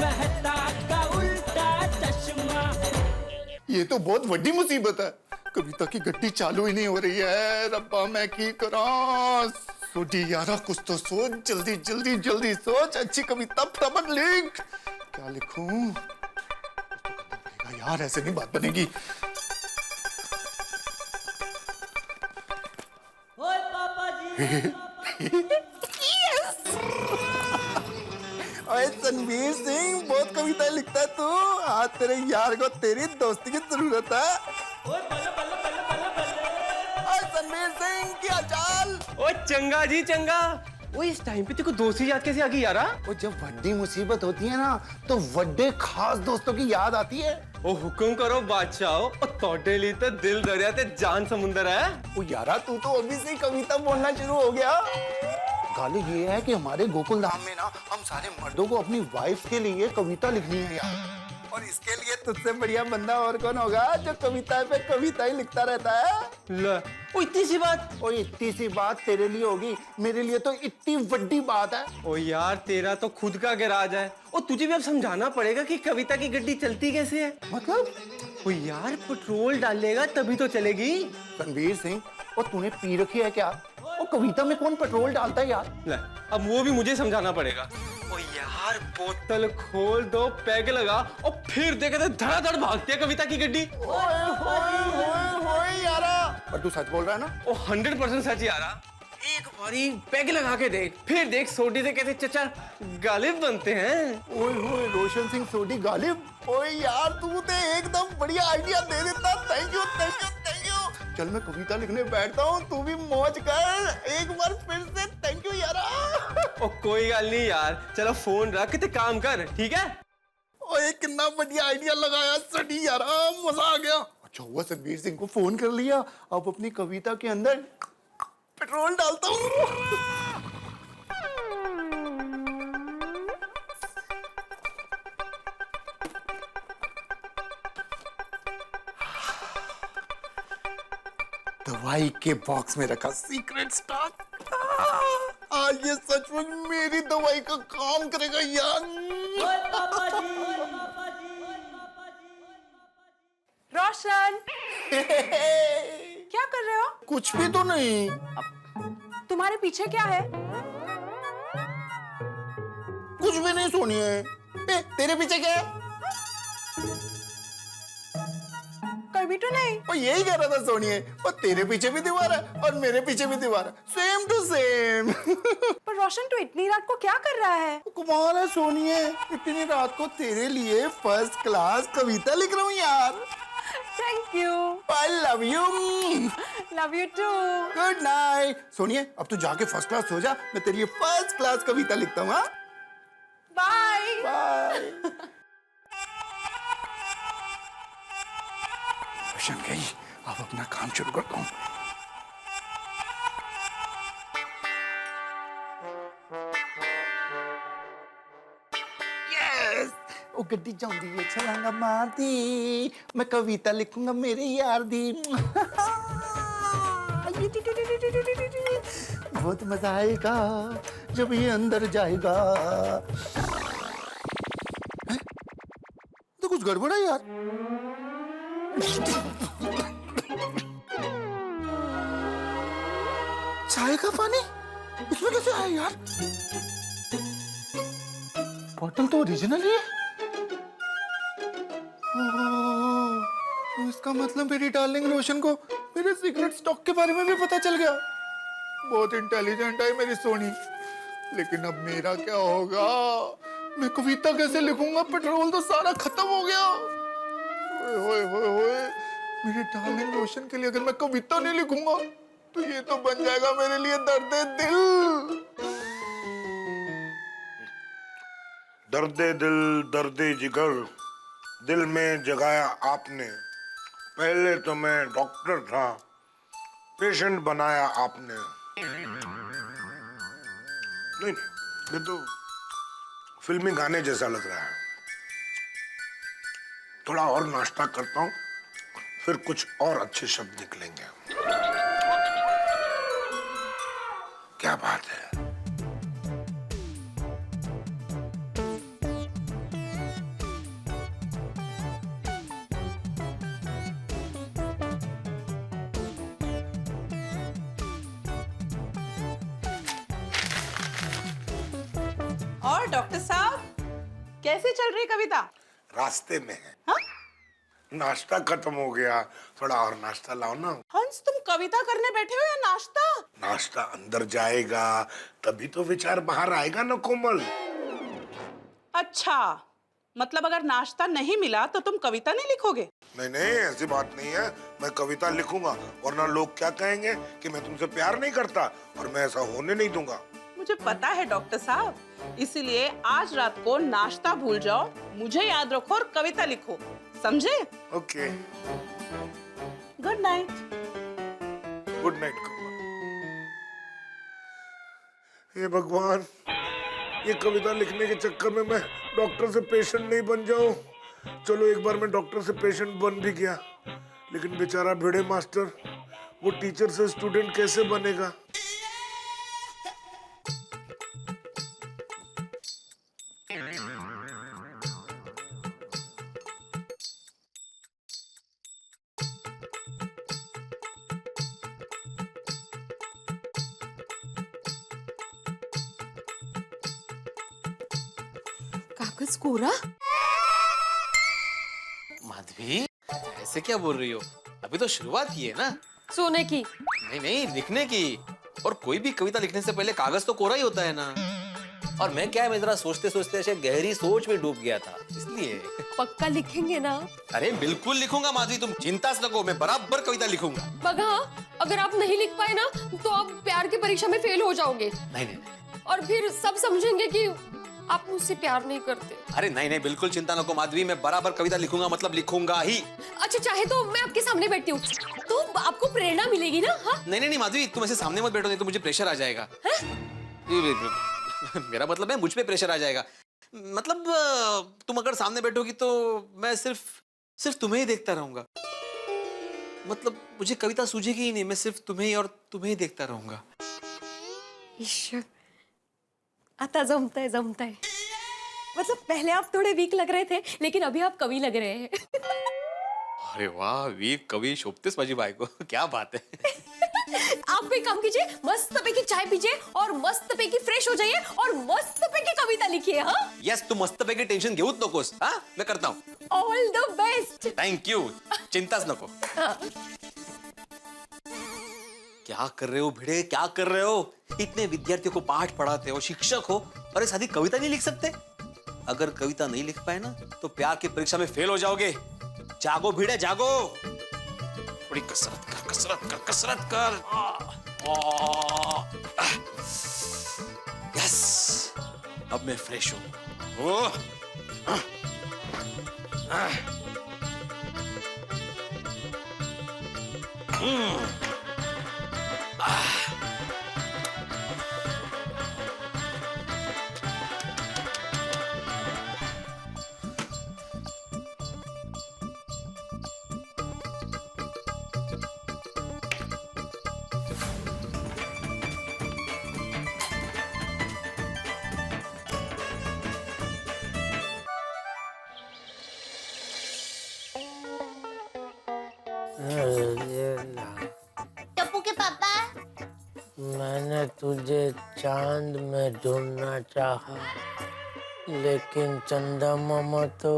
रहता का उल्टा चश्मा। ये तो बहुत बड़ी मुसीबत है, कविता की गड्डी चालू ही नहीं हो रही है। रब्बा मैं की करा। सोडी यारा कुछ तो सोच, जल्दी जल्दी जल्दी सोच, अच्छी कविता फटाफट लिख। क्या लिखूं? यार ऐसे नहीं बात बनेगी। ओए पापा जी अरे रणवीर सिंह, बहुत कविताएं लिखता है तू। आज तेरे यार को तेरी दोस्ती की जरूरत है। ओए बल्ले बल्ले बल्ले बल्ले बल्ले। अरे रणवीर सिंह क्या चाल? ओ चंगा जी चंगा। ओ इस टाइम पे तेको दोस्ती याद कैसे आ गई यारा? वो जब बड़ी मुसीबत होती है ना तो बड़े खास दोस्तों की याद आती है। ओ हुक्म करो बादशाह। ओ तोड़े ली तो दिल दरिया ते जान समुंदर है। वो यारा तू तो अभी से ही कविता बोलना शुरू हो गया। गाली ये है कि हमारे गोकुल धाम में ना हम सारे मर्दों को अपनी वाइफ के लिए कविता लिखनी है यार। और इसके लिए तुझसे बढ़िया बंदा और कौन होगा जो कविता पे कविता ही लिखता रहता है। ले ओ इतनी सी बात। और इतनी सी बात तेरे लिए होगी, मेरे लिए तो इतनी बड़ी बात है। ओ यार तेरा तो खुद का गैराज है। ओ तुझे भी अब समझाना पड़ेगा कि कविता की गड्डी चलती कैसे है। मतलब? ओ यार पेट्रोल डालेगा तभी तो चलेगी। रणवीर सिंह, और तूने पी रखी है क्या? वो कविता में कौन पेट्रोल डालता है यार? ले अब वो भी मुझे समझाना पड़ेगा। ओ यार बोतल खोल दो, पैग लगा और फिर देखे तो धड़ाधड़ भागती है कविता की गड्डी। ओए होए होए होए यारा। पर तू सच बोल रहा है ना? ओ 100% सच यारा। एक बारी पैग लगा के देख, फिर देख सोडी से कैसे चचा गालिब बनते हैं। ओए होए रोशन सिंह सोडी गालिब। ओए यार तू तो एकदम बढ़िया आइडिया दे देता। Thank you thank you thank you. चल मैं कविता लिखने बैठता हूँ, तू भी मौज कर। एक बार फिर से थैंक यू यारा। ओ कोई गल नहीं यार, चलो फोन रख ते काम कर, ठीक है? ओए कितना बढ़िया आइडिया लगाया सडी यारा, मजा आ गया। अच्छा हुआ रणवीर सिंह को फोन कर लिया। अब अपनी कविता के अंदर पेट्रोल डालता हूँ। दवाई के बॉक्स में रखा सीक्रेट स्टॉक। आज ये सचमुच मेरी दवाई का काम करेगा यार। ओए पापा जी पापा जी पापा जी। रोशन क्या कर रहे हो? कुछ भी तो नहीं। तुम्हारे पीछे क्या है? कुछ भी नहीं सोनिए। तेरे पीछे क्या है? कोई भी तो नहीं। और यही कह रहा था सोनिए। और तेरे पीछे भी दीवार है और मेरे पीछे भी दीवार है, सेम टू सेम। पर रोशन तू इतनी रात को क्या कर रहा है? कमाल है सोनिए, इतनी रात को तेरे लिए फर्स्ट क्लास कविता लिख रहा हूँ यार। Thank you. I love you. Love you too. Good night. सोनिए अब तू जाके फर्स्ट क्लास सो जा, मैं तेरे लिए फर्स्ट क्लास कविता लिखता हूँ। Bye bye. रोशन गई, अब अपना काम शुरू करता हूँ। यस, वो गड्डी जाऊंगी है छलांगा मार दी। मैं कविता लिखूंगा मेरे यार दी। बहुत मजा आएगा जब ये अंदर जाएगा। हैं? तो कुछ गड़बड़ है यार। चाय का पानी इसमें कैसे आया यार? बॉटल तो ओरिजिनल ही है। ओह, तो इसका मतलब मेरी डार्लिंग रोशन को मेरे सीक्रेट स्टॉक के बारे में भी पता चल गया। बहुत इंटेलिजेंट है मेरी सोनी। लेकिन अब मेरा क्या होगा? मैं कविता कैसे लिखूंगा? पेट्रोल तो सारा खत्म हो गया। ओए होए होए, मेरे डार्लिंग रोशन के लिए अगर मैं कविता नहीं लिखूंगा तो ये तो बन जाएगा मेरे लिए दर्द दिल। दर्दे दिल दर्दे जिगर दिल में जगाया आपने। पहले तो मैं डॉक्टर था, पेशेंट बनाया आपने। नहीं ये तो फिल्मी गाने जैसा लग रहा है। थोड़ा और नाश्ता करता हूँ, फिर कुछ और अच्छे शब्द निकलेंगे। क्या बात है? और डॉक्टर साहब कैसे चल रही कविता? रास्ते में है। हाँ? नाश्ता खत्म हो गया, थोड़ा और नाश्ता लाओ ना। हंस, तुम कविता करने बैठे हो या नाश्ता? नाश्ता अंदर जाएगा तभी तो विचार बाहर आएगा ना कोमल। अच्छा, मतलब अगर नाश्ता नहीं मिला तो तुम कविता नहीं लिखोगे? नहीं नहीं, ऐसी बात नहीं है, मैं कविता लिखूंगा, वरना लोग क्या कहेंगे कि मैं तुमसे प्यार नहीं करता, और मैं ऐसा होने नहीं दूंगा। मुझे पता है डॉक्टर साहब, इसीलिए आज रात को नाश्ता भूल जाओ, मुझे याद रखो और कविता लिखो, समझे? Okay, good night. Good night Komal. हे भगवान, ये कविता लिखने के चक्कर में मैं डॉक्टर से पेशेंट नहीं बन जाऊं। चलो, एक बार मैं डॉक्टर से पेशेंट बन भी गया, लेकिन बेचारा भिड़े मास्टर, वो टीचर से स्टूडेंट कैसे बनेगा? कागज कोरा? माधवी, ऐसे क्या बोल रही हो? अभी तो शुरुआत की है ना। सोने की? नहीं नहीं, लिखने की। और कोई भी कविता लिखने से पहले कागज तो कोरा ही होता है ना। और मैं क्या है, मैं जरा सोचते सोचते ऐसे गहरी सोच में डूब गया था, इसलिए। पक्का लिखेंगे ना? अरे बिल्कुल लिखूंगा माधवी, तुम चिंता से नको, मैं बराबर कविता लिखूंगा। बघा, अगर आप नहीं लिख पाए ना तो आप प्यार की परीक्षा में फेल हो जाओगे। नहीं नहीं, और फिर सब समझेंगे कि आप मुझसे प्यार नहीं करते। अरे नहीं नहीं, बिल्कुल चिंता नको माधवी, मैं बराबर कविता लिखूंगा, मतलब लिखूंगा ही। अच्छा, चाहे तो मैं आपके सामने बैठती हूँ, तो आपको प्रेरणा मिलेगी ना? हाँ? नहीं नहीं माधवी, तुम ऐसे सामने मत बैठो, नहीं तो मुझे प्रेशर आ जाएगा। मेरा मतलब है, मुझ पे प्रेशर आ जाएगा। मतलब तुम अगर सामने बैठोगी तो मैं सिर्फ तुम्हें ही देखता रहूंगा। मतलब मुझे कविता सूझेगी ही नहीं, मैं सिर्फ तुम्हें ही और तुम्हें ही देखता रहूंगा। ईश्वर, आता जमताय। मतलब पहले आप थोड़े वीक लग रहे थे, लेकिन अभी आप कवि लग रहे हैं। अरे वाह, वीक कवि शोभतेस माझी बायको, क्या बात है। आप एक काम कीजिए, मस्त पैकी चाय पीजिए और मस्त पैकी फ्रेश हो जाइए और मस्त पैकी कविता लिखिए। हाँ? यस, तू मस्त पैकी टेंशन घेऊच नकोस। हाँ, मैं करता हूँ। All the best. Thank you, चिंताच नको। क्या कर रहे हो भिड़े, क्या कर रहे हो? इतने विद्यार्थियों को पाठ पढ़ाते हो, शिक्षक हो, अरे सादी कविता नहीं लिख सकते? अगर कविता नहीं लिख पाए ना तो प्यार की परीक्षा में फेल हो जाओगे। जागो भिड़े, जागो। थोड़ी कसरत कर। यस, अब मैं फ्रेश हूं। टप्पू के पापा, मैंने तुझे चांद में ढूंढना चाहा, लेकिन चंदा मामा तो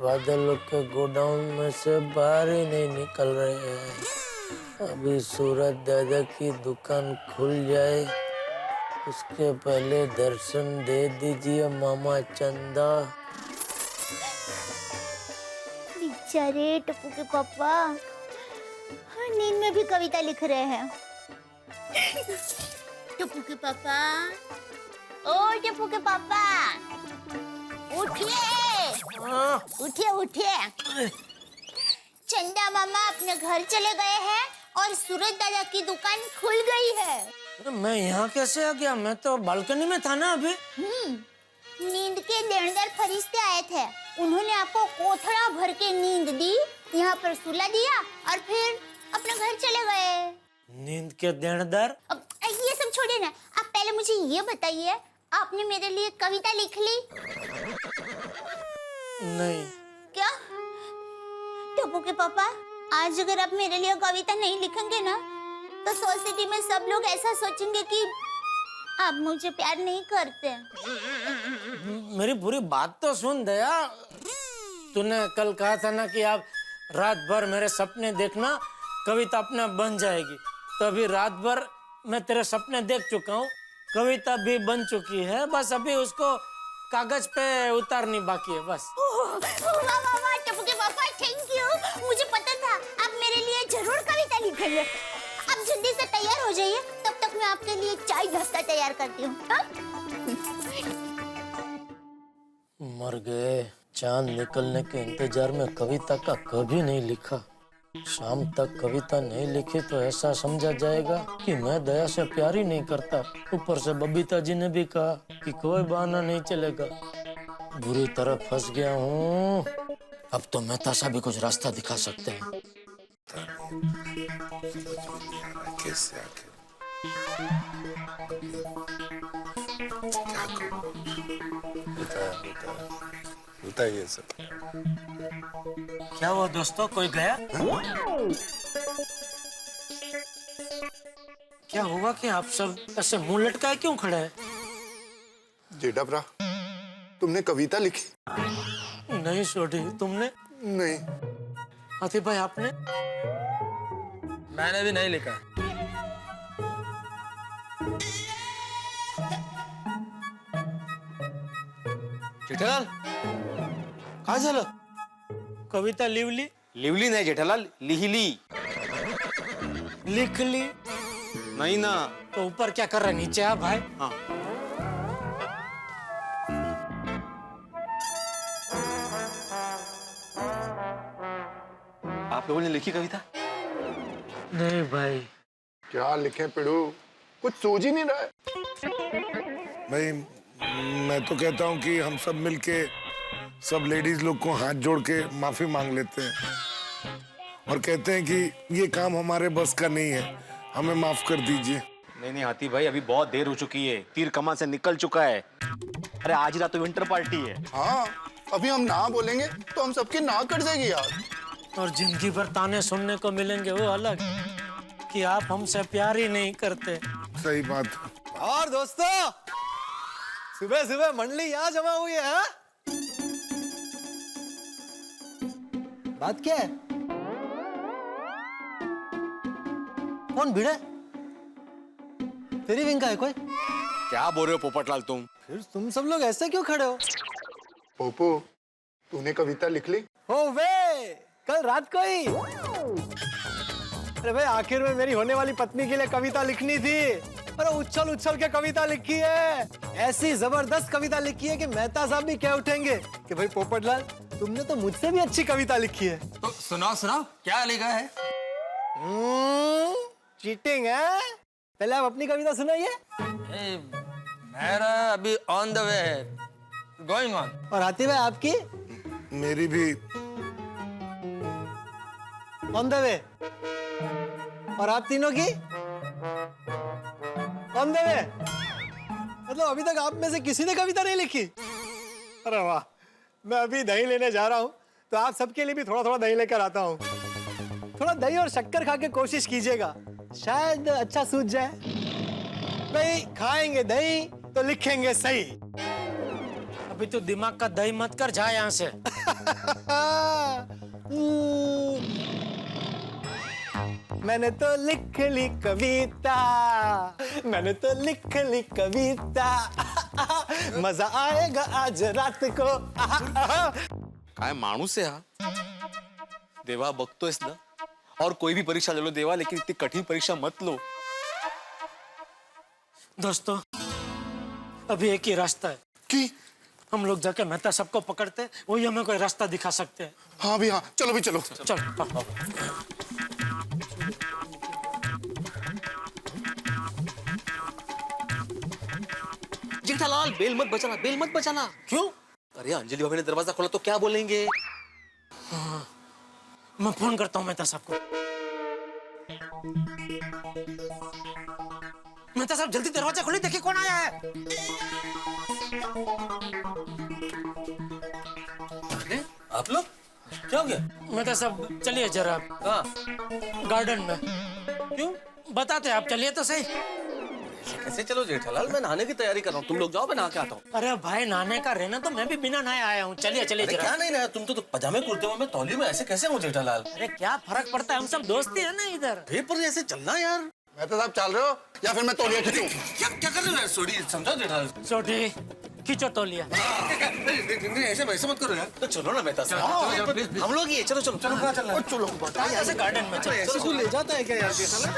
बादल के गोडाउन में से बाहर ही नहीं निकल रहे हैं। अभी सूरज दादा की दुकान खुल जाए उसके पहले दर्शन दे दीजिए मामा चंदा। बेचारे टप्पू के पापा नींद में भी कविता लिख रहे हैं। टप्पू के पापा, ओ टप्पू के पापा, उठिए उठिए। चंदा मामा अपने घर चले गए हैं और सूरज दादा की दुकान खुल गई है। मैं यहाँ कैसे आ गया? मैं तो बालकनी में था ना अभी। नींद के देनदार फरिश्ते आए थे, उन्होंने आपको कोथड़ा भर के नींद दी, यहाँ पर सुला दिया और फिर अपने घर चले गए। नींद के देनदार? अब ये सब छोड़िए ना, आप पहले मुझे ये बताइए, आपने मेरे लिए कविता लिख ली? नहीं। क्या? टप्पू के पापा, आज अगर आप मेरे लिए कविता नहीं लिखेंगे ना तो सोसाइटी में सब लोग ऐसा सोचेंगे कि आप मुझे प्यार नहीं करते। मेरी पूरी बात तो सुन दया। तूने कल कहा था ना कि आप रात भर मेरे सपने देखना, कविता अपना बन जाएगी। तो अभी रात भर मैं तेरे सपने देख चुका हूँ, कविता भी बन चुकी है। बस अभी उसको कागज पे उतारनी बाकी है बस। वाह वाह वाह टपुके पापा, थैंक यू। मुझे पता था आप मेरे लिए जरूर कविता लिखेंगे। आप जल्दी से तैयार हो जाइए, तब तक मैं आपके लिए चाय नाश्ता तैयार करती हूँ। मर गए। चांद निकलने के इंतजार में कविता का कभी नहीं लिखा। शाम तक कविता नहीं लिखी तो ऐसा समझा जाएगा कि मैं दया से प्यार ही नहीं करता। ऊपर से बबीता जी ने भी कहा कि कोई बहाना नहीं चलेगा। बुरी तरह फंस गया हूँ। अब तो मेहता साहब भी कुछ रास्ता दिखा सकते हैं। कैसे आके क्या होता है ये सब। क्या हुआ दोस्तों, कोई गया? क्या हुआ कि आप सब ऐसे मुंह लटकाए क्यों खड़े हैं? जेठा भरा, तुमने कविता लिखी? नहीं सोडी, तुमने? नहीं। हाथी भाई आपने? मैंने भी नहीं लिखा। जेठालाल काय झालं? कविता लिवली? लिवली नहीं जेठालाल, लिहिली। लिख ली? नहीं ना। तो ऊपर क्या कर रहे, नीचे आ भाई। हाँ। आप लोगों ने लिखी कविता? नहीं भाई। क्या लिखे पिड़ू, कुछ सूझ ही नहीं रहा है। भाई मैं तो कहता हूँ कि हम सब मिलके सब लेडीज लोग को हाथ जोड़ के माफी मांग लेते हैं और कहते हैं कि ये काम हमारे बस का नहीं है, हमें माफ कर दीजिए। नहीं नहीं हाथी भाई, अभी बहुत देर हो चुकी है, तीर कमान से निकल चुका है। अरे आज रात तो विंटर पार्टी है। हाँ, अभी हम ना बोलेंगे तो हम सबकी ना कट जाएगी यार। और जिंदगी भर ताने सुनने को मिलेंगे वो अलग, कि आप हमसे प्यार ही नहीं करते। सही बात। और दोस्तों, सुबह सुबह मंडली यहाँ जमा हुई है। हाँ? बात क्या है? कौन भिड़ा? तेरी विंग का है कोई? क्या बोल रहे हो पोपटलाल तुम? फिर तुम सब लोग ऐसे क्यों खड़े हो? पोपो, तूने कविता लिख ली? हो वे, कल रात को ही। अरे भाई, आखिर में मेरी होने वाली पत्नी के लिए कविता लिखनी थी। अरे उछल उछल के कविता लिखी है, ऐसी जबरदस्त कविता लिखी है कि मेहता साहब भी कह उठेंगे कि भाई पोपटलाल, तुमने तो मुझसे भी अच्छी कविता लिखी है। तो सुनाओ सुनाओ, क्या लिखा है? चीटिंग है। पहले आप अपनी कविता सुनाइए। मेरा अभी ऑन द वे है, गोइंग ऑन। और हाथी भाई आपकी? मेरी भी ऑन द वे। और आप तीनों की? On the way. मतलब अभी तक आप में से किसी ने कविता नहीं लिखी? अरे वाह, मैं अभी दही लेने जा रहा हूँ, तो आप सबके लिए भी थोड़ा थोड़ा दही लेकर आता हूँ। थोड़ा दही और शक्कर खा के कोशिश कीजिएगा, शायद अच्छा सूझ जाए। भाई खाएंगे दही तो लिखेंगे सही। अभी तो दिमाग का दही मत कर, जा यहाँ से। मैंने तो लिख ली कविता, मैंने तो लिख ली कविता। मजा आएगा आज रात को। काय माणूस आहे हा? देवा बघतोयस ना, और कोई भी परीक्षा ले लो देवा, लेकिन इतनी कठिन परीक्षा मत लो। दोस्तों, अभी एक ही रास्ता है कि हम लोग जाके मेहता सबको पकड़ते, वही हमें कोई रास्ता दिखा सकते हैं। हाँ भी हाँ, चलो भी चलो। चल। जेठालाल, बेल मत बजाना, बेल मत बजाना। क्यों? अरे अंजलि भाभी ने दरवाजा खोला तो क्या बोलेंगे? मैं फोन करता हूँ मेहता साहब को। मेहता साहब जल्दी दरवाजा खोलिए, देखिए कौन आया है। अरे आप लोग क्या हो गया? मेहता साहब चलिए जरा गार्डन में। क्यों? बताते आप, चलिए तो सही। कैसे चलो जेठालाल, मैं नहाने की तैयारी कर रहा हूँ, तुम लोग जाओ, मैं नहा के आता हूँ। अरे भाई नहाने का रहना तो मैं भी बिना नहाए आया हूँ, चलिए चलिए अरे जरा। क्या नहीं नहाया, तुम तो पजामे कुर्ते में, मैं तौलिए में ऐसे कैसे हूँ जेठालाल? अरे क्या फर्क पड़ता है, हम सब दोस्त ही है ना इधर। फिर पर ऐसे चलना यार। मेहता साहब चल रहे हो या फिर मैं तौलिया खींचूं? क्या क्या कर रहे हो यार, सॉरी, समझाओ जेठालाल। छोटे खींचो तौलिया। नहीं ऐसे मत करो यार। तो चलो ना मेहता साहब, हम लोग ही है, चलो चलो चलो कहाँ चलना है? चलो ऐसे गार्डन में चलो। ऐसे कोई ले जाता है क्या यार जेठालाल?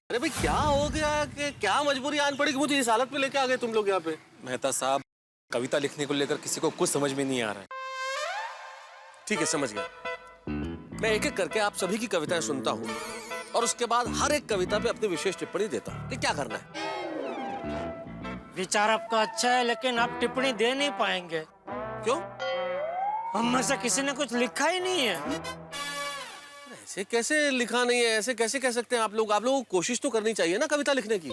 अरे भाई क्या हो गया कि क्या मजबूरी आन पड़ी कि मुझे इस हालत में लेके आ गए तुम लोग यहाँ पे? मेहता साहब, कविता लिखने को लेकर किसी को कुछ समझ में नहीं आ रहा है। ठीक है, समझ गया। मैं एक एक करके आप सभी की कविताएं सुनता हूँ और उसके बाद हर एक कविता पे अपनी विशेष टिप्पणी देता हूँ कि क्या करना है। विचार आपका अच्छा है लेकिन आप टिप्पणी दे नहीं पाएंगे। क्यों? हम में से किसी ने कुछ लिखा ही नहीं है। ऐसे कैसे लिखा नहीं है, ऐसे कैसे कह सकते हैं आप लोग? आप लोगों को कोशिश तो करनी चाहिए ना कविता लिखने की।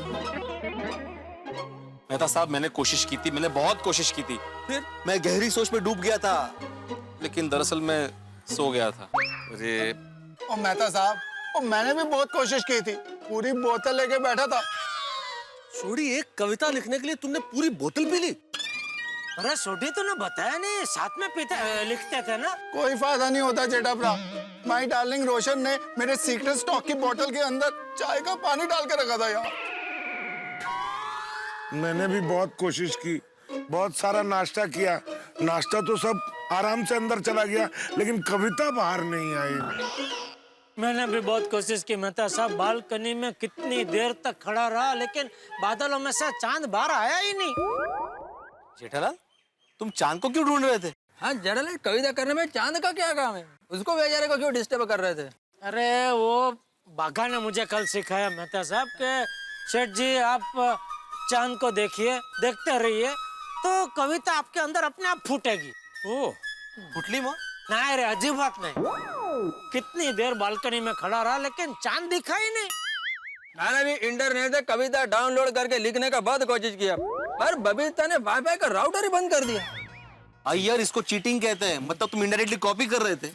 मेहता साहब, मैंने कोशिश की थी, मैंने बहुत कोशिश की थी। फिर मैं गहरी सोच में डूब गया था, लेकिन दरअसल मैं सो गया था। अरे और मेहता साहब, और मैंने भी बहुत कोशिश की थी, पूरी बोतल लेके बैठा था। छोड़ी, एक कविता लिखने के लिए तुमने पूरी बोतल पी ली? अरे सोडी तूने बताया नहीं, साथ में पीते लिखते थे ना। कोई फायदा नहीं होता जेठा भरा। माय डार्लिंग रोशन ने मेरे सीक्रेट स्टॉक की बोतल के अंदर चाय का पानी डाल के रखा था यार। मैंने भी बहुत कोशिश की, बहुत सारा नाश्ता किया, नाश्ता तो सब आराम से अंदर चला गया, लेकिन कविता बाहर नहीं आई। मैंने भी बहुत कोशिश की मेहता साहब, बालकनी में कितनी देर तक खड़ा रहा लेकिन बादलों में से चांद बाहर आया ही नहीं। जेठालाल, तुम चांद को क्यों ढूंढ रहे थे? हाँ जर्नलिस्ट, कविता करने में चांद का क्या काम है? उसको बेचारे को क्यों डिस्टर्ब कर रहे थे? अरे वो बाघा ने मुझे कल सिखाया मेहता साहब के सेठ जी आप चांद को देखिए, देखते रहिए तो कविता आपके अंदर अपने आप फूटेगी। ओह, फुटली माँ? नहीं रे, अजीब बात नहीं। कितनी देर बालकनी में खड़ा रहा लेकिन चांद दिखा ही नहीं। मैंने भी इंटरनेट से कविता डाउनलोड करके लिखने का बहुत कोशिश किया, पर बबीता ने वाईफाई का राउटर ही बंद कर दिया। यार, इसको चीटिंग कहते हैं, मतलब तुम इनडायरेक्टली कॉपी कर रहे थे।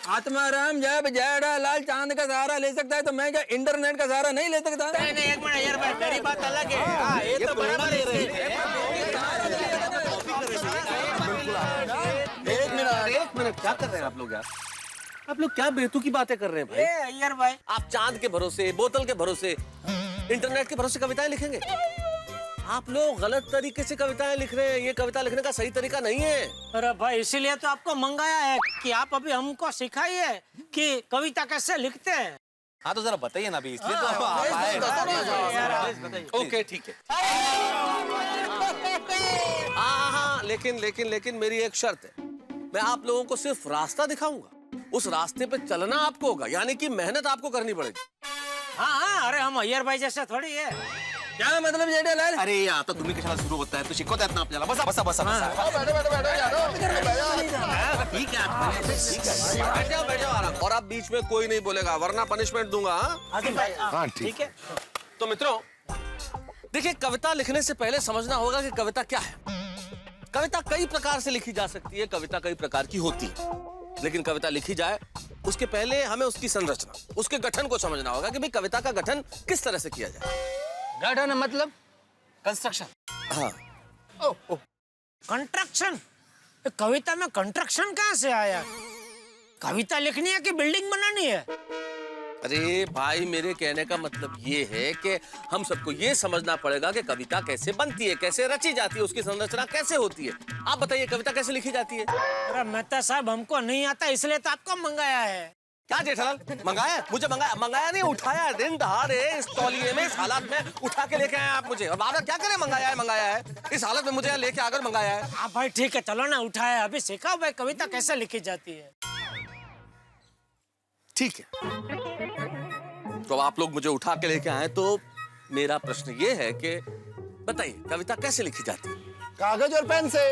आत्माराम जब जयड़ा लाल चांद का सहारा ले सकता है तो मैं क्या इंटरनेट का सहारा नहीं ले सकता? नहीं नहीं, एक मिनट यार भाई, मेरी बात अलग है। हाँ, ये तो बराबर एक मिनट, क्या कर रहे हैं आप लोग यार? आप लोग क्या बेतुकी बातें कर रहे हैं भाई? यार भाई, आप चांद के भरोसे, बोतल के भरोसे, इंटरनेट के भरोसे कविताएं लिखेंगे? आप लोग गलत तरीके से कविताएं लिख रहे हैं, ये कविता लिखने का सही तरीका नहीं है। अरे भाई, इसीलिए तो आपको मंगाया है कि आप अभी हमको सिखाइए कि कविता कैसे लिखते हैं। हाँ तो जरा बताइए ना अभी, इसलिए तो आप आए। ओके ठीक है। हाँ, लेकिन मेरी एक शर्त है, मैं आप लोगों को सिर्फ रास्ता दिखाऊंगा, उस रास्ते पे चलना आपको होगा, यानी कि मेहनत आपको करनी पड़ेगी। हाँ, अरे हम अय्यर भाई जैसे थोड़ी है। क्या मतलब जेठालाल? अरे आता तुम्ही कशाला सुरू होत आहे? तू शिकवतायत ना आपल्याला. बसा बसा बसा बसा. ठीक है बैठ जाओ आराम, और आप बीच में कोई नहीं बोलेगा वरना पनिशमेंट दूंगा। हाँ ठीक है। तो मित्रों देखिए, कविता लिखने से पहले समझना होगा कि कविता क्या है। कविता कई प्रकार से लिखी जा सकती है, कविता कई प्रकार की होती है, लेकिन कविता लिखी जाए उसके पहले हमें उसकी संरचना, उसके गठन को समझना होगा कि भाई कविता का गठन किस तरह से किया जाए। गठन मतलब कंस्ट्रक्शन। हाँ, कंस्ट्रक्शन? कविता में कंस्ट्रक्शन कहाँ से आया? कविता लिखनी है कि बिल्डिंग बनानी है? अरे भाई, मेरे कहने का मतलब ये है कि हम सबको ये समझना पड़ेगा कि कविता कैसे बनती है, कैसे रची जाती है, उसकी संरचना कैसे होती है। आप बताइए कविता कैसे लिखी जाती है? अरे मेहता साहब, हमको नहीं आता, इसलिए तो आपको मंगाया है। क्या जेठालाल, मंगाया? मुझे मंगाया नहीं, उठाया है। दिन दहाड़े इस तौलिए में, इस हालत में उठा के लेके आए आप मुझे, और बार क्या करें? मंगाया है इस हालत में मुझे लेके आकर मंगाया है। हाँ भाई ठीक है, चलो ना, उठाया, अभी सिखाओ भाई कविता कैसे लिखी जाती है। ठीक है, तो आप लोग मुझे उठा के लेके आए, तो मेरा प्रश्न ये है कि बताइए कविता कैसे लिखी जाती है? कागज और पेन से।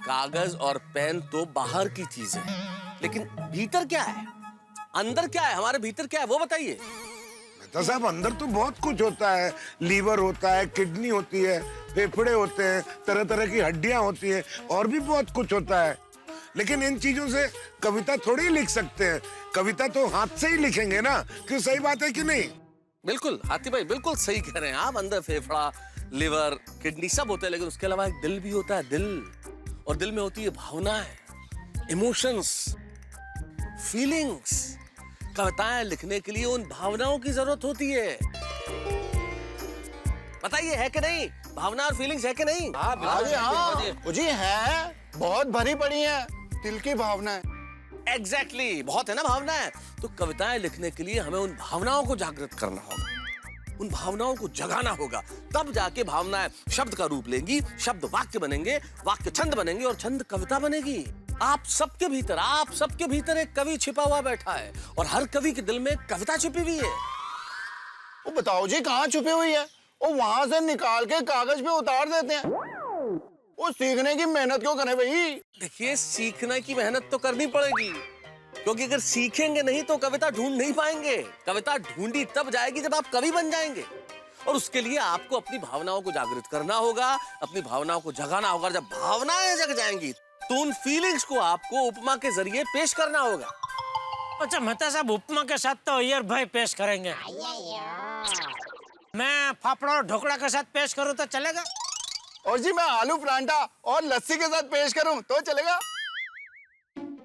कागज और पेन तो बाहर की चीज है, लेकिन भीतर क्या है, अंदर क्या है, हमारे भीतर क्या है, वो बताइए। मेहता साहब, अंदर तो बहुत कुछ होता है। लीवर होता है, किडनी होती है, फेफड़े होते हैं, तरह तरह की हड्डियां होती हैं, और भी बहुत कुछ होता है। लेकिन इन चीजों से कविता थोड़ी लिख सकते हैं। कविता तो हाथ से ही लिखेंगे ना, क्यों? सही बात है कि नहीं? बिल्कुल हाथी भाई, बिल्कुल सही कह रहे हैं आप। अंदर फेफड़ा, लिवर, किडनी सब होते हैं, लेकिन उसके अलावा एक दिल भी होता है, दिल। और दिल में होती है भावनाएं, इमोशंस, फीलिंग्स। कविताएं लिखने के लिए उन भावनाओं की जरूरत होती है। बताइए, है कि नहीं? भावना और फीलिंग्स है कि नहीं? हाँ जी है, बहुत भरी पड़ी है दिल की भावनाएं। एग्जैक्टली, बहुत है ना भावनाएं। तो कविताएं लिखने के लिए हमें उन भावनाओं को जागृत करना होगा, उन भावनाओं को जगाना होगा। तब जाके भावनाएं शब्द का रूप लेंगी, शब्द वाक्य बनेंगे, वाक्य छंद बनेंगे और छंद कविता बनेगी। आप सबके भीतर एक कवि छिपा हुआ बैठा है और हर कवि के दिल में कविता छिपी हुई है। वो बताओ जी, कहाँ छुपी हुई है? वो वहां से निकाल के कागज पे उतार देते हैं। वो सीखने की मेहनत क्यों करें भाई? देखिए, सीखने की मेहनत तो करनी पड़ेगी, क्योंकि अगर सीखेंगे नहीं तो कविता ढूंढ नहीं पाएंगे। कविता ढूंढी तब जाएगी जब आप कवि बन जाएंगे। और उसके लिए आपको अपनी भावनाओं को जागृत करना होगा, अपनी भावनाओं को जगाना होगा। जब भावनाएं जग जाएंगी तो उन फीलिंग्स को आपको उपमा के जरिए पेश करना होगा। अच्छा मेहता साहब, उपमा के साथ तो अय्यर भाई पेश करेंगे। मैं फाफड़ा और ढोकला के साथ पेश करूं तो चलेगा? और जी मैं आलू परांठा और लस्सी के साथ पेश करूं तो चलेगा?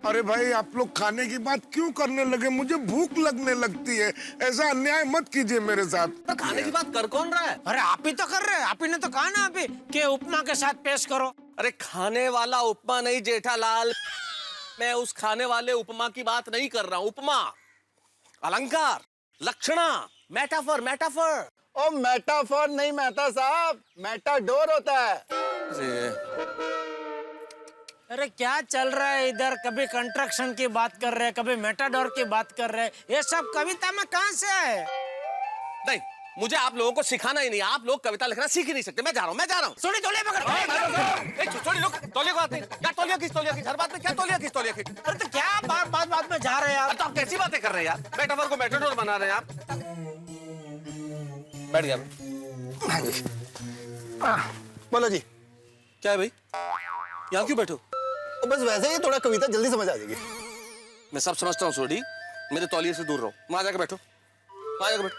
अरे भाई, आप लोग खाने की बात क्यों करने लगे? मुझे भूख लगने लगती है। ऐसा अन्याय मत कीजिए मेरे साथ। तो खाने की बात कर कौन रहा है? अरे आप ही तो कर रहे हैं, आप ही ने तो कहा ना अभी कि उपमा के साथ पेश करो। अरे खाने वाला उपमा नहीं जेठालाल, मैं उस खाने वाले उपमा की बात नहीं कर रहा हूँ। उपमा अलंकार, लक्षणा, मेटाफर। मेटाफर ओ मेटाफर नहीं मेहता साहब, मेटाडोर होता है। अरे क्या चल रहा है इधर? कभी कंस्ट्रक्शन की बात कर रहे हैं, कभी मेटाडोर की बात कर रहे हैं। ये सब कविता में कहां से है? नहीं, मुझे आप लोगों को सिखाना ही नहीं। आप लोग कविता लिखना सीख ही नहीं सकते। मैं जा रहा हूँ। सोनी तौलिया पकड़। छोड़ी लोग, तौलिया को आते क्या? तौलिया किस? हर बात में क्या तौलिया किस? अरे तो क्या बात में जा रहे हैं आप? तो आप कैसी बातें कर रहे हैं यार? मेटाफर को मेटाडोर बना रहे हैं आप। बैठ गया। बोलो जी। क्या है भाई, यहाँ क्यों बैठो? बस वैसे ही, थोड़ा कविता जल्दी समझ आ जाएगी। मैं सब समझता हूँ सोडी, मेरे तौलिए से दूर रहो। वहां जाकर बैठो, वहां जाकर बैठो।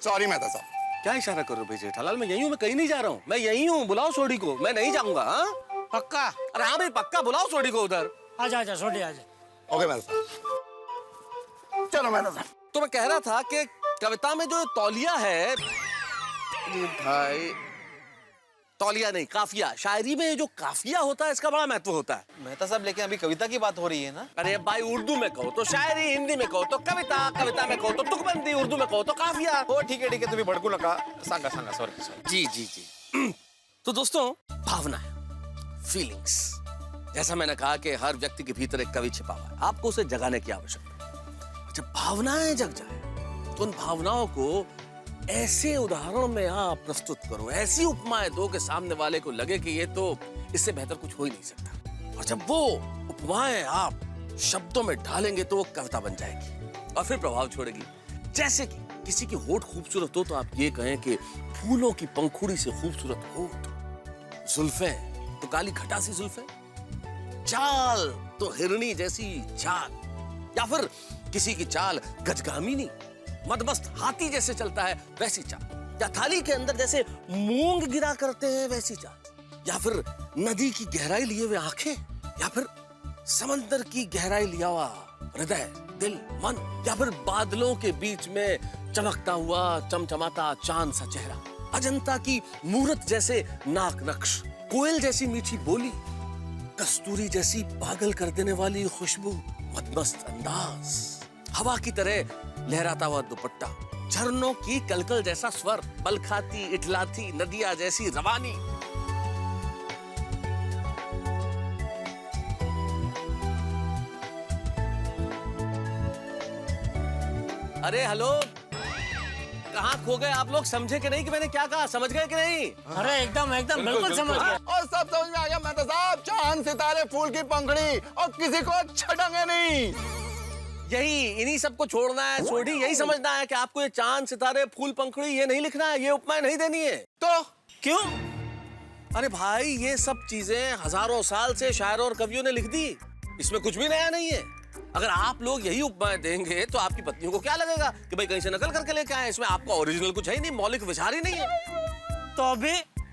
सॉरी मेहता साहब। क्या इशारा कर रहे हो भाई जेठालाल? मैं यही हूँ, मैं कहीं नहीं जा रहा हूँ। मैं यही हूँ, बुलाओ सोडी को। मैं नहीं जाऊंगा। हाँ पक्का? अरे हाँ भाई पक्का, बुलाओ सोडी को उधर। आजा सोडी आजा। ओके मेहता साहब, चलो मेहता साहब। तो मैं कह रहा था कि कविता में जो तौलिया है भाई, तौलिया नहीं काफिया। शायरी में जो काफिया होता है इसका बड़ा महत्व होता है। मेहता साहब, लेकिन अभी कविता की बात हो रही है ना? अरे भाई, उर्दू में कहो तो शायरी, हिंदी में कहो तो कविता, कविता में कहो तो तुकबंदी, उर्दू में कहो तो काफिया। हो ठीक है, तुम्ही भड़कू नका। सांगा सॉरी। जी। तो दोस्तों, भावना है, फीलिंग्स। जैसा मैंने कहा कि हर व्यक्ति के भीतर एक कवि छिपा हुआ है, आपको उसे जगाने की आवश्यकता है। जब भावनाएं जग जाए तो उन भावनाओं को ऐसे उदाहरण में आप प्रस्तुत करो, ऐसी उपमाएं दो कि सामने वाले को लगे कि ये तो इससे बेहतर कुछ हो ही नहीं सकता। और जब वो उपमाएं आप शब्दों में ढालेंगे तो वो कविता बन जाएगी और फिर प्रभाव छोड़ेगी। जैसे कि किसी की होठ खूबसूरत हो तो आप ये कहें कि फूलों की पंखुड़ी से खूबसूरत होठ, जुल्फें तो काली खटासी जुल्फें, चाल तो हिरणी जैसी चाल, या फिर किसी की चाल गजगामिनी, मदमस्त हाथी जैसे चलता है वैसी चाल, या थाली के अंदर जैसे मूंग गिरा करते हैं वैसी चाल, या फिर नदी की गहराई लिए हुए आंखें, या फिर समंदर की गहराई लिया हुआ हृदय, दिल, मन, या फिर बादलों के बीच में चमकता हुआ चमचमाता चांद सा चेहरा, अजंता की मूरत जैसे नाक नक्श, कोयल जैसी मीठी बोली, कस्तूरी जैसी पागल कर देने वाली खुशबू, मदमस्त अंदाज, हवा की तरह लहराता हुआ दुपट्टा, झरनों की कलकल जैसा स्वर, बलखाती इठलाती नदियां जैसी रवानी। अरे हेलो, कहाँ खो गए आप लोग? समझे कि नहीं कि मैंने क्या कहा? समझ गए कि नहीं? अरे एकदम बिल्कुल समझ गया। और सब समझ में आ गया मेहता साहब। चांद सितारे फूल की पंखड़ी और किसी को छड़ेंगे नहीं। यही, इन्हीं सबको छोड़ना है सोडी। यही समझना है कि आपको ये चांद सितारे फूल पंखड़ी ये नहीं लिखना है, ये उपमाएं नहीं देनी है। तो क्यों? अरे भाई ये सब चीजें हजारों साल से शायरों और कवियों ने लिख दी, इसमें कुछ भी नया नहीं है। अगर आप लोग यही उपमाएं देंगे तो आपकी पत्नियों को क्या लगेगा कि भाई कहीं से नकल करके लेके आए, इसमें आपका ओरिजिनल कुछ है ही नहीं, मौलिक विचार ही नहीं है।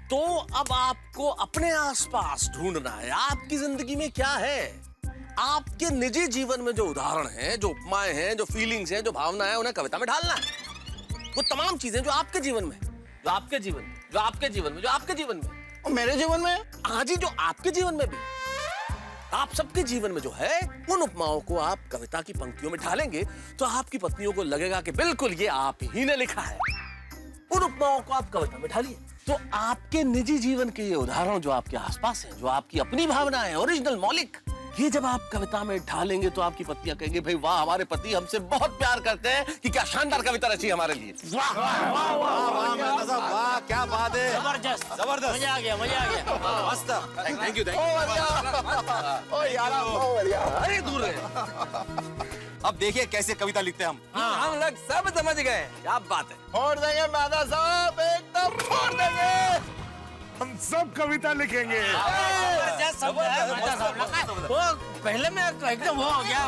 तो अब आपको अपने आसपास ढूंढना है, आपकी जिंदगी में क्या है, आपके निजी जीवन में जो उदाहरण हैं, जो उपमाएं हैं, जो फीलिंग्स हैं, जो भावना है, उन्हें कविता में ढालना है। वो तमाम चीजें जो आपके जीवन में, जो आपके जीवन में, जो आपके जीवन में, जो आपके जीवन में, और मेरे जीवन में हाँ जी, जो आपके जीवन में भी, आप सबके जीवन में जो है, उन उपमाओं को आप कविता की पंक्तियों में ढालेंगे तो आपकी पत्नियों को लगेगा कि बिल्कुल ये आप ही ने लिखा है। उन उपमाओं को आप कविता में ढालिए तो आपके निजी जीवन के ये उदाहरण जो आपके आसपास हैं, जो आपकी अपनी भावना है, ओरिजिनल, मौलिक, ये जब आप कविता में ढालेंगे तो आपकी पत्नियां कहेंगे भाई वाह, हमारे पति हमसे बहुत प्यार करते हैं कि क्या शानदार कविता रची हमारे लिए। वाह वाह वाह मेहता साहब, वाह क्या बात है, जबरदस्त जबरदस्त, मजा आ गया, मजा आ गया। मस्त, थैंक यू ओ यार आप बहुत बढ़िया। अरे दूर रहे। अब देखिए कैसे कविता लिखते हैं हम। हम लोग सब समझ गए। क्या बात है, फोड़ देंगे मेहता साहब, एकदम फोड़ देंगे। हम सब कविता लिखेंगे। वो पहले में एकदम वो हो गया,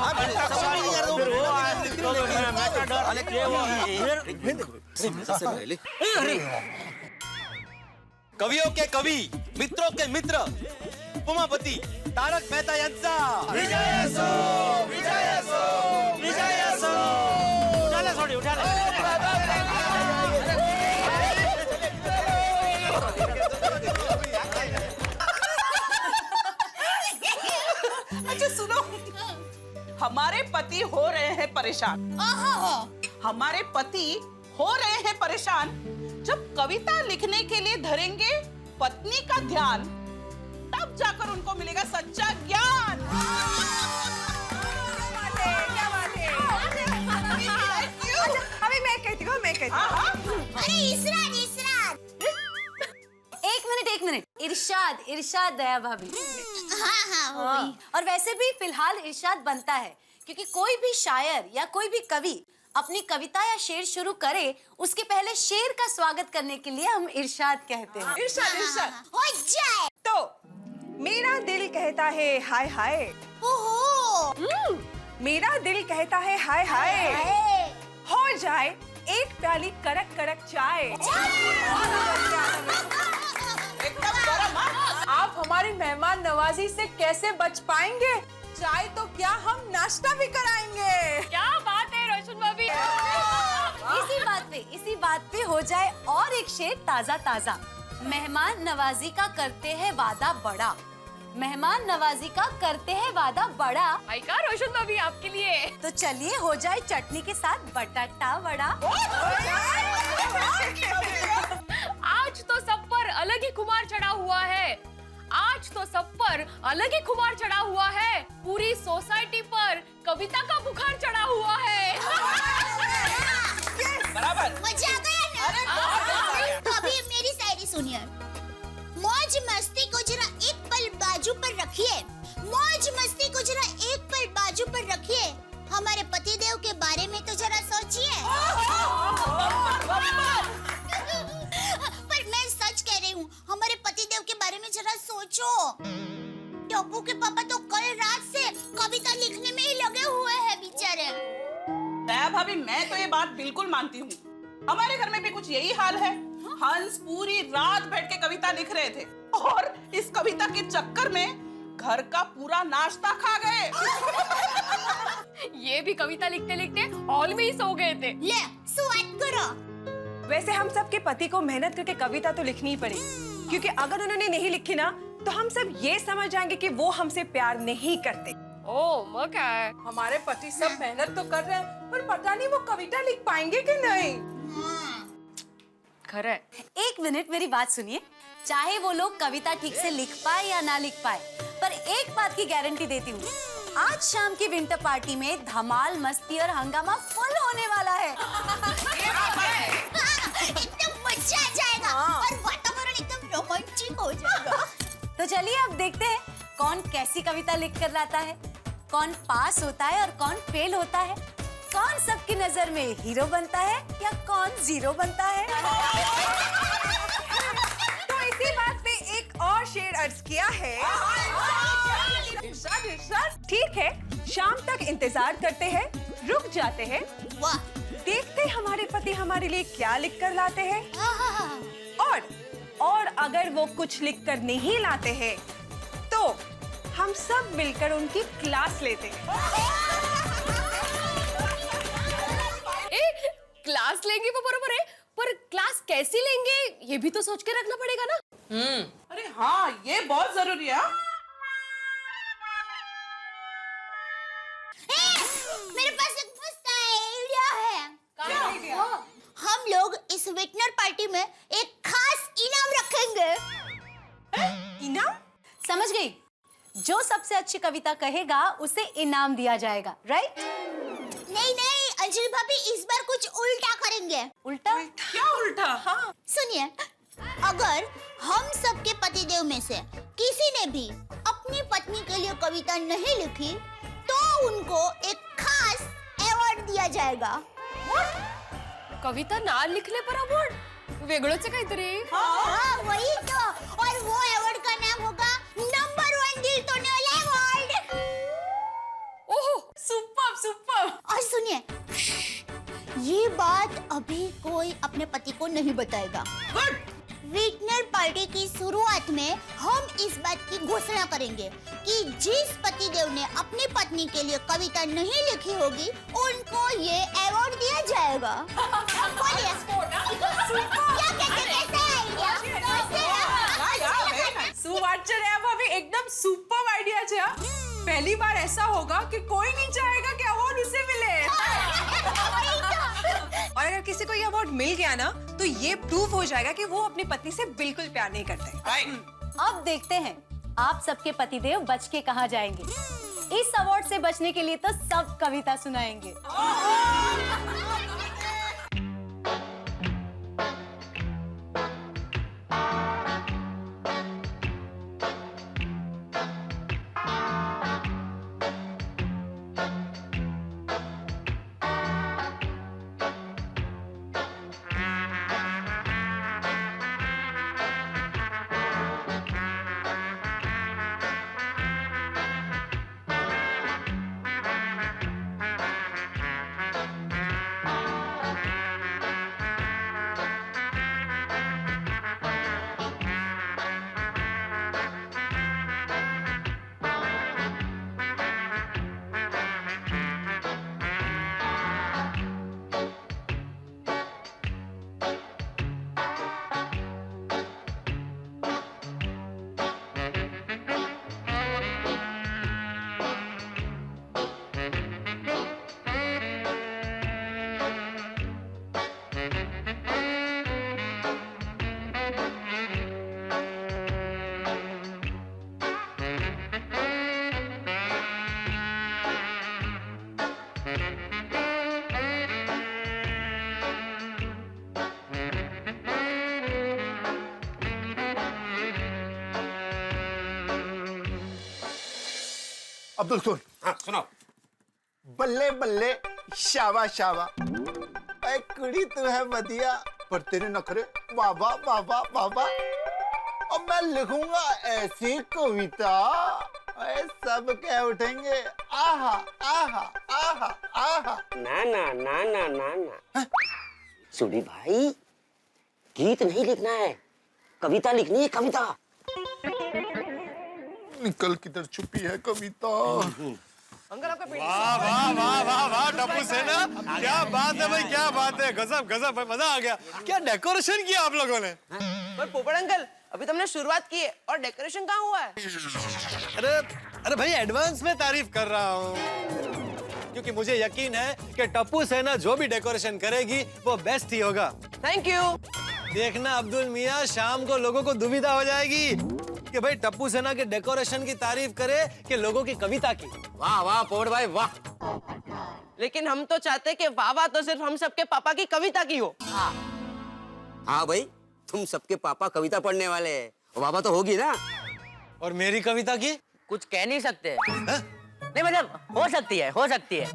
कवियों के कवि, मित्रों के मित्र, उपमापति तारक मेहता यांचा विजय सो, विजय सो, विजय सो। उठा ले थोड़ी, उठा ले। अच्छा सुनो, हमारे पति हो रहे हैं परेशान, हमारे पति हो रहे हैं परेशान। जब कविता लिखने के लिए धरेंगे पत्नी का ध्यान, तब जाकर उनको मिलेगा सच्चा ज्ञान। क्या बात है? अभी मैं कहती हूँ, अरे इशरात, इशरात। एक मिनट, इरशाद, इरशाद दया भाभी। हाँ हो गई। और वैसे भी फिलहाल इरशाद बनता है, क्योंकि कोई भी शायर या कोई भी कवि अपनी कविता या शेर शुरू करे, उसके पहले शेर का स्वागत करने के लिए हम इरशाद कहते हैं। इरशाद, इरशाद। हो जाए। तो मेरा दिल कहता है हाय हाय, ओहो। मेरा दिल कहता है हाय हाय, हो जाए एक प्याली कड़क कड़क चाय। एकदम गरम। आप हमारी मेहमान नवाजी से कैसे बच पाएंगे? चाय तो क्या, हम नाश्ता भी कराएंगे। क्या बात है रोशन भाभी। इसी बात पे हो जाए और एक शेर ताजा ताजा। मेहमान नवाजी का करते हैं वादा बड़ा, मेहमान नवाजी का करते हैं वादा बड़ा। भाई का रोशन भाभी आपके लिए। तो चलिए हो जाए चटनी के साथ बटाटा वड़ा। आज तो सब पर अलग ही खुमार चढ़ा हुआ है, आज तो सब पर अलग ही खुमार चढ़ा हुआ है, पूरी सोसाइटी पर कविता का बुखार चढ़ा हुआ है। बराबर। मजा आ गया ना? तो अभी मेरी शायरी सुनिए। मौज मस्ती को जरा एक पल बाजू पर रखिए, मौज मस्ती को जरा एक पल बाजू पर रखिए, हमारे पतिदेव के बारे में तो जरा सोचिए। पर मैं सच कह रही हूँ, हमारे पतिदेव के बारे में जरा सोचो। टप्पू के पापा तो कल रात से कविता लिखने में ही लगे हुए हैं बेचारे। दया भाभी, मैं तो ये बात बिल्कुल मानती हूँ, हमारे घर में भी कुछ यही हाल है। हंस पूरी रात बैठ के कविता लिख रहे थे और इस कविता के चक्कर में घर का पूरा नाश्ता खा गए। ये भी कविता लिखते लिखते हॉल में ही सो गए थे। ले स्वाद करो। वैसे हम सब के पति को मेहनत करके कविता तो लिखनी ही पड़ेगी, क्योंकि अगर उन्होंने नहीं लिखी ना तो हम सब ये समझ जाएंगे कि वो हमसे प्यार नहीं करते। ओ क्या है, हमारे पति सब मेहनत तो कर रहे हैं, पर पता नहीं वो कविता लिख पाएंगे कि नहीं। खरा है। एक मिनट मेरी बात सुनिए। चाहे वो लोग कविता ठीक से लिख पाए या ना लिख पाए, पर एक बात की गारंटी देती हूँ, आज शाम की विंटर पार्टी में धमाल, मस्ती और हंगामा फुल होने वाला है। एकदम मजा आ जाएगा और वातावरण एकदम रोमांचिक हो जाएगा। तो चलिए अब देखते हैं कौन कैसी कविता लिख कर लाता है, कौन पास होता है और कौन फेल होता है, कौन सबकी नजर में हीरो बनता है या कौन जीरो बनता है। तो इसी बात पे एक और इंतजार करते हैं, रुक जाते हैं, वाह देखते हमारे पति हमारे लिए क्या लिख कर लाते हैं, आहा, और अगर वो कुछ लिख कर नहीं लाते हैं तो हम सब मिलकर उनकी क्लास लेते हैं। क्लास लेंगे वो बरोबर है, पर क्लास कैसी लेंगे ये भी तो सोच के रखना पड़ेगा ना। अरे हाँ, ये बहुत जरूरी है। मेरे पास एक मस्त आइडिया है। हम लोग इस विटनर पार्टी में एक खास इनाम रखेंगे। इनाम? समझ गई, जो सबसे अच्छी कविता कहेगा उसे इनाम दिया जाएगा, राइट? नहीं नहीं अंजलि भाभी, इस बार कुछ उल्टा करेंगे। उल्टा? क्या उल्टा? हाँ, सुनिए, अगर हम सबके पतिदेव में से किसी ने भी अपनी पत्नी के लिए कविता नहीं लिखी तो उनको एक खास अवार्ड दिया जाएगा। कविता ना लिखले पर अवॉर्ड? वेगळंच काहीतरी। हाँ वही तो, और वो अवार्ड का नाम होगा नंबर 1 दिल तोड़ने वाला अवार्ड। ओहो, सुपर सुपर। और सुनिए, ये बात अभी कोई अपने पति को नहीं बताएगा। विटनर पार्टी की शुरुआत में हम इस बात की घोषणा करेंगे कि जिस पतिदेव ने अपनी पत्नी के लिए कविता नहीं लिखी होगी उनको ये अवार्ड दिया जाएगा। बोलिए, क्या कहते हैं? कैसा आइडिया? सुवाच्य भाभी, एकदम सुपर आइडिया है। पहली बार ऐसा होगा कि कोई नहीं चाहेगा कि अवार्ड उसे मिले। और अगर किसी को ये अवार्ड मिल गया ना तो ये प्रूव हो जाएगा कि वो अपनी पत्नी से बिल्कुल प्यार नहीं करते। अब देखते हैं आप सबके पतिदेव बच के कहाँ जाएंगे। इस अवार्ड से बचने के लिए तो सब कविता सुनाएंगे। अब्दुल सुन। हाँ सुनाओ। बल्ले बल्ले शाबा शाबा, ऐ कुड़ी तू है बढ़िया पर तेरे नखरे बाबा बाबा बाबा। अब मैं लिखूंगा ऐसी कविता ऐ सब कह उठेंगे आहा आहा आहा आहा। ना ना ना ना ना ना सुडी भाई, गीत नहीं लिखना है, कविता लिखनी है, कविता। निकल किधर छुपी है कविता। अंकल आपका पेट। वाह वाह वाह वाह वाह टप्पू सेना, क्या बात है भाई, क्या बात है, गजब गजब भाई, मजा आ गया। क्या डेकोरेशन किया आप लोगों ने। पर पोपट अंकल, अभी तुमने शुरुआत की है और डेकोरेशन कहाँ हुआ है? अरे अरे भाई, एडवांस में तारीफ कर रहा हूँ, क्योंकि मुझे यकीन है कि टप्पू सेना जो भी डेकोरेशन करेगी वो बेस्ट ही होगा। Thank you. देखना अब्दुल मियाँ, शाम को लोगों को दुविधा हो जाएगी कि भाई टप्पू सेना के डेकोरेशन की तारीफ करे कि लोगों की कविता की। वाह वाह पोपट भाई वाह। लेकिन हम तो चाहते कि वाह वाह तो सिर्फ हम सबके पापा की कविता की हो। हाँ भाई, तुम सबके पापा कविता पढ़ने वाले हैं, वाह वाह तो होगी ना। और मेरी कविता की कुछ कह नहीं सकते। नहीं मतलब हो सकती है, हो सकती है।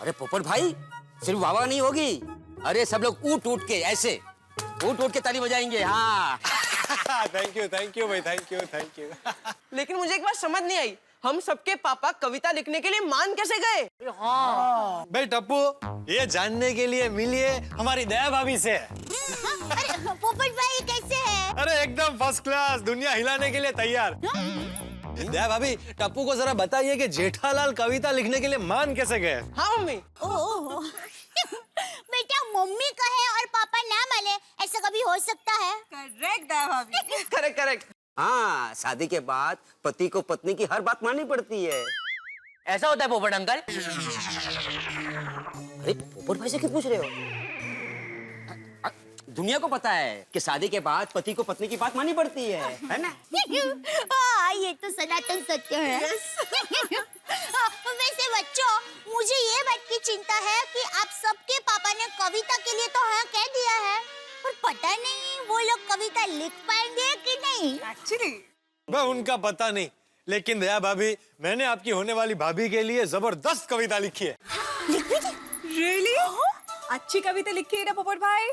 अरे पोपट भाई, सिर्फ वाह वाह नहीं होगी, अरे सब लोग उठ उठ के ऐसे उठ उठ के ताली बजाएंगे। हाँ थैंक यू भाई, थैंक यू। लेकिन मुझे एक बात समझ नहीं आई, हम सबके पापा कविता लिखने के लिए मान कैसे गए? भाई टप्पू, ये जानने के लिए मिलिए हमारी दया भाभी से। अरे पोपट भाई कैसे है? अरे एकदम फर्स्ट क्लास, दुनिया हिलाने के लिए तैयार। दया भाभी, टप्पू को जरा बताइए कि जेठालाल कविता लिखने के लिए मान कैसे गए? हाँ मम्मी। ओह बेटा, मम्मी कहे और पापा ना माने, ऐसा कभी हो सकता है? करेक्ट दया भाभी। Correct correct. हाँ, शादी के बाद पति को पत्नी की हर बात माननी पड़ती है। ऐसा होता है पोपट अंकल? अरे पोपट भाई से क्यों पूछ रहे हो? दुनिया को पता है कि शादी के बाद पति को पत्नी की बात माननी पड़ती है ना? हाँ, ये तो सनातन सत्य है। वैसे बच्चों, मुझे ये बात की चिंता है कि आप सबके पापा ने कविता के लिए तो हाँ कह दिया है, पर पता नहीं वो लोग कविता लिख पाएंगे कि नहीं। एक्चुअली वह उनका पता नहीं, लेकिन दया भाभी, मैंने आपकी होने वाली भाभी के लिए जबरदस्त कविता लिखी है। रियली? अच्छी कविता लिखी है ना पोपट भाई?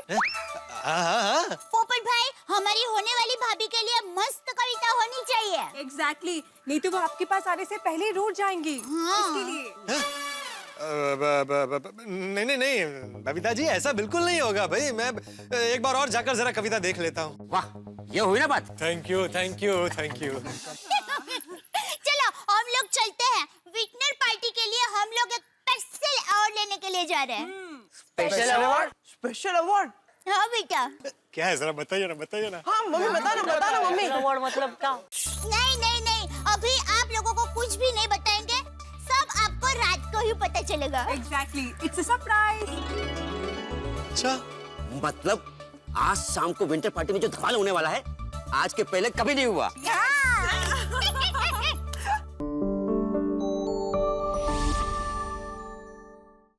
हाँ। पोपट भाई, हमारी होने वाली भाभी के लिए मस्त कविता होनी चाहिए। एग्जैक्टली, नहीं तो वो आपके पास आने से पहले ही रूठ जाएंगी। इसके लिए नहीं बबीता जी, ऐसा बिल्कुल नहीं होगा भाई। मैं एक बार और जाकर जरा कविता देख लेता हूँ। वाह, ये हुई ना बात। Thank you. चलो हम लोग चलते हैं। विटनर पार्टी के लिए हम लोग एक स्पेशल अवार्ड लेने के लिए जा रहे हैं। Special award? Special award? हाँ बेटा। क्या है, जरा बताइए ना। हाँ मम्मी, बताना मम्मी। अवार्ड मतलब क्या? नहीं, अभी आप लोगों को कुछ भी नहीं बताएंगे, सब आपको रात को ही पता चलेगा। Exactly, it's a surprise. अच्छा, मतलब आज शाम को विंटर पार्टी में जो धमाल होने वाला है, आज के पहले कभी नहीं हुआ।